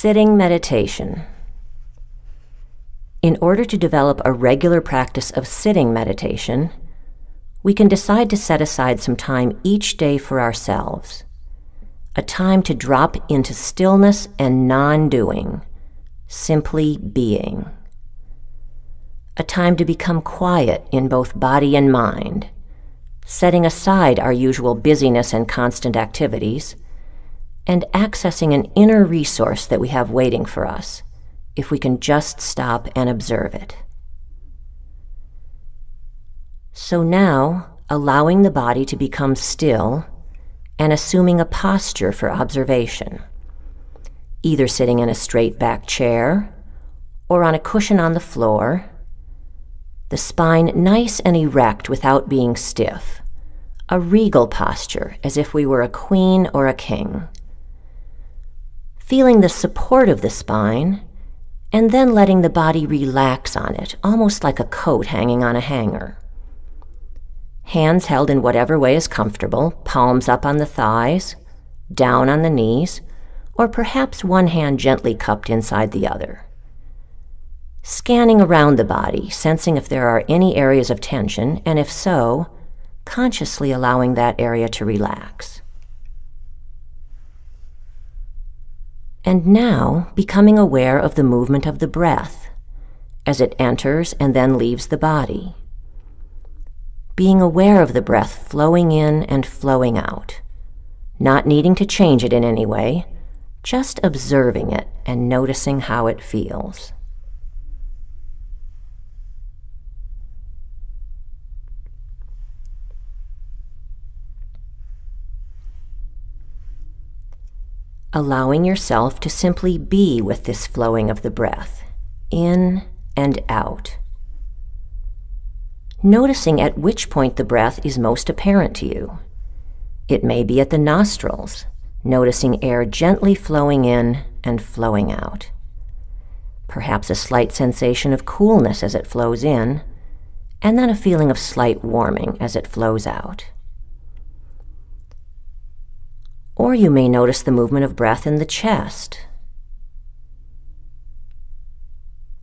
Sitting meditation. In order to develop a regular practice of sitting meditation, we can decide to set aside some time each day for ourselves, a time to drop into stillness and non-doing, simply being. A time to become quiet in both body and mind, setting aside our usual busyness and constant activities, and accessing an inner resource that we have waiting for us, if we can just stop and observe it. So now, allowing the body to become still and assuming a posture for observation, either sitting in a straight back chair or on a cushion on the floor, the spine nice and erect without being stiff, a regal posture as if we were a queen or a king. Feeling the support of the spine, and then letting the body relax on it, almost like a coat hanging on a hanger. Hands held in whatever way is comfortable, palms up on the thighs, down on the knees, or perhaps one hand gently cupped inside the other. Scanning around the body, sensing if there are any areas of tension, and if so, consciously allowing that area to relax. And now, becoming aware of the movement of the breath as it enters and then leaves the body. Being aware of the breath flowing in and flowing out, not needing to change it in any way, just observing it and noticing how it feels. Allowing yourself to simply be with this flowing of the breath, in and out. Noticing at which point the breath is most apparent to you. It may be at the nostrils, noticing air gently flowing in and flowing out. Perhaps a slight sensation of coolness as it flows in, and then a feeling of slight warming as it flows out. Or you may notice the movement of breath in the chest.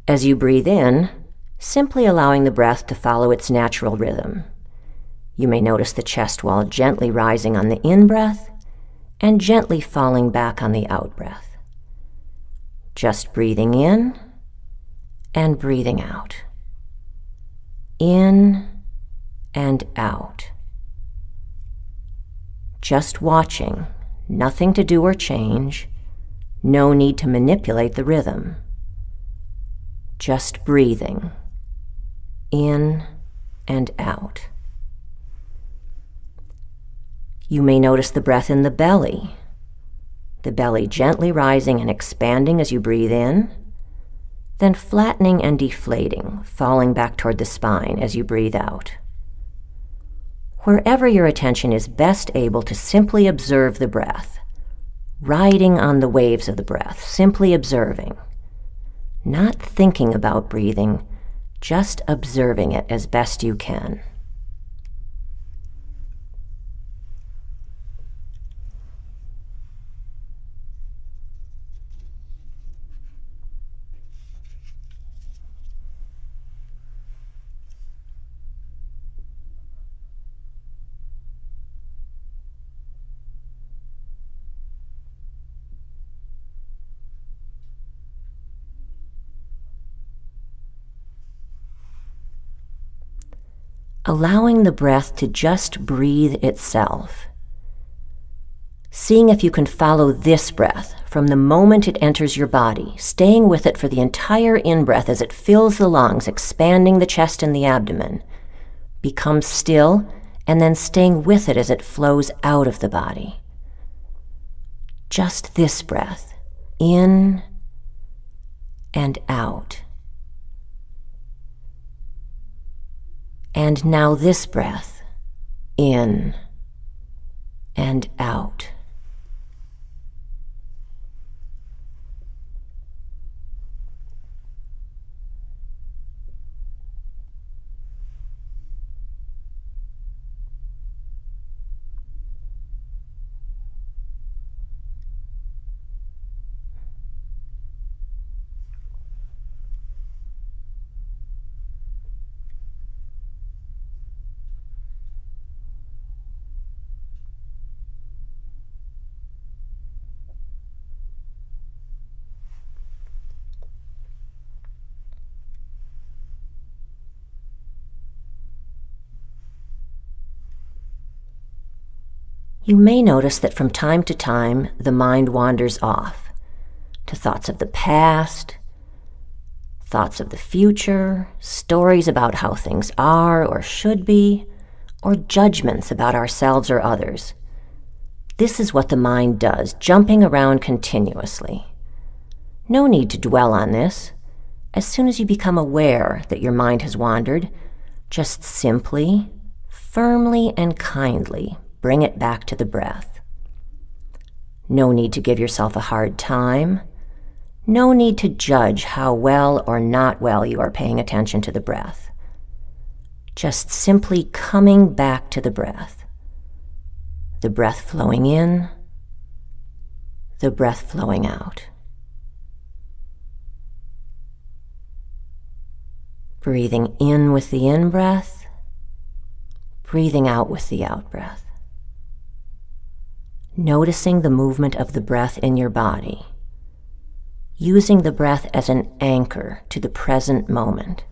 As you breathe in, simply allowing the breath to follow its natural rhythm. You may notice the chest wall gently rising on the in-breath and gently falling back on the out-breath. Just breathing in and breathing out. In and out. Just watching. Nothing to do or change, no need to manipulate the rhythm. Just breathing, in and out. You may notice the breath in the belly gently rising and expanding as you breathe in, then flattening and deflating, falling back toward the spine as you breathe out. Wherever your attention is best able to simply observe the breath, riding on the waves of the breath, simply observing, not thinking about breathing, just observing it as best you can. Allowing the breath to just breathe itself. Seeing if you can follow this breath from the moment it enters your body, staying with it for the entire in-breath as it fills the lungs, expanding the chest and the abdomen. Become still, and then staying with it as it flows out of the body. Just this breath, in and out. And now this breath, in and out. You may notice that from time to time, the mind wanders off to thoughts of the past, thoughts of the future, stories about how things are or should be, or judgments about ourselves or others. This is what the mind does, jumping around continuously. No need to dwell on this. As soon as you become aware that your mind has wandered, just simply, firmly, and kindly bring it back to the breath. No need to give yourself a hard time. No need to judge how well or not well you are paying attention to the breath. Just simply coming back to the breath. The breath flowing in, the breath flowing out. Breathing in with the in-breath, breathing out with the out-breath. Noticing the movement of the breath in your body, using the breath as an anchor to the present moment.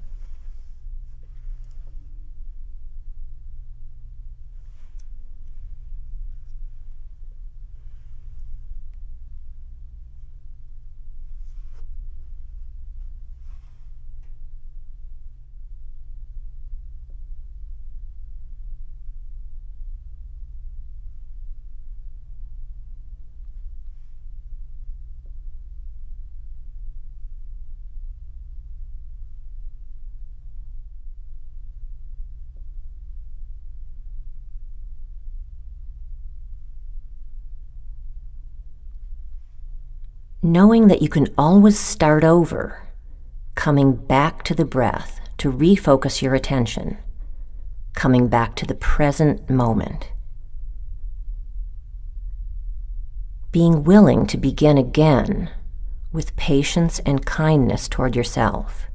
Knowing that you can always start over, coming back to the breath to refocus your attention, coming back to the present moment. Being willing to begin again with patience and kindness toward yourself.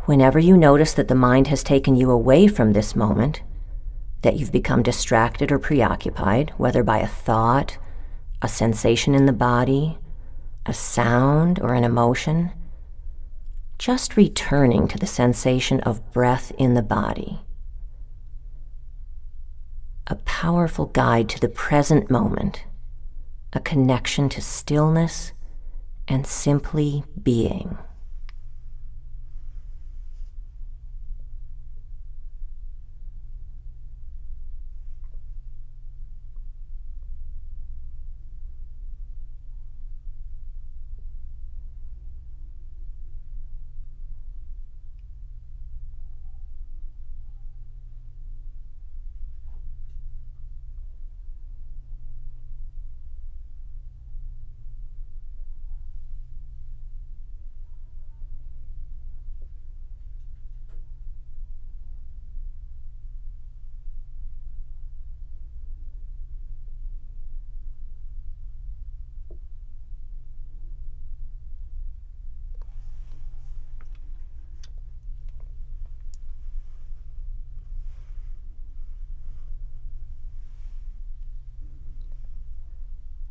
Whenever you notice that the mind has taken you away from this moment, that you've become distracted or preoccupied, whether by a thought, a sensation in the body, a sound, or an emotion, just returning to the sensation of breath in the body. A powerful guide to the present moment, a connection to stillness and simply being.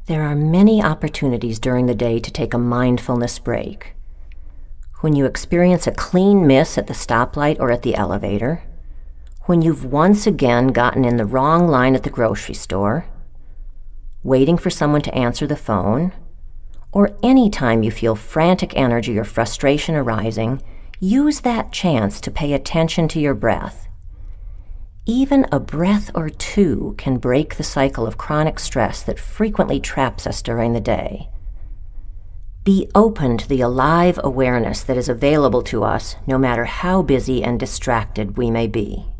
There are many opportunities during the day to take a mindfulness break. When you experience a clean miss at the stoplight or at the elevator, when you've once again gotten in the wrong line at the grocery store, waiting for someone to answer the phone, or any time you feel frantic energy or frustration arising, use that chance to pay attention to your breath. Even a breath or two can break the cycle of chronic stress that frequently traps us during the day. Be open to the alive awareness that is available to us no matter how busy and distracted we may be.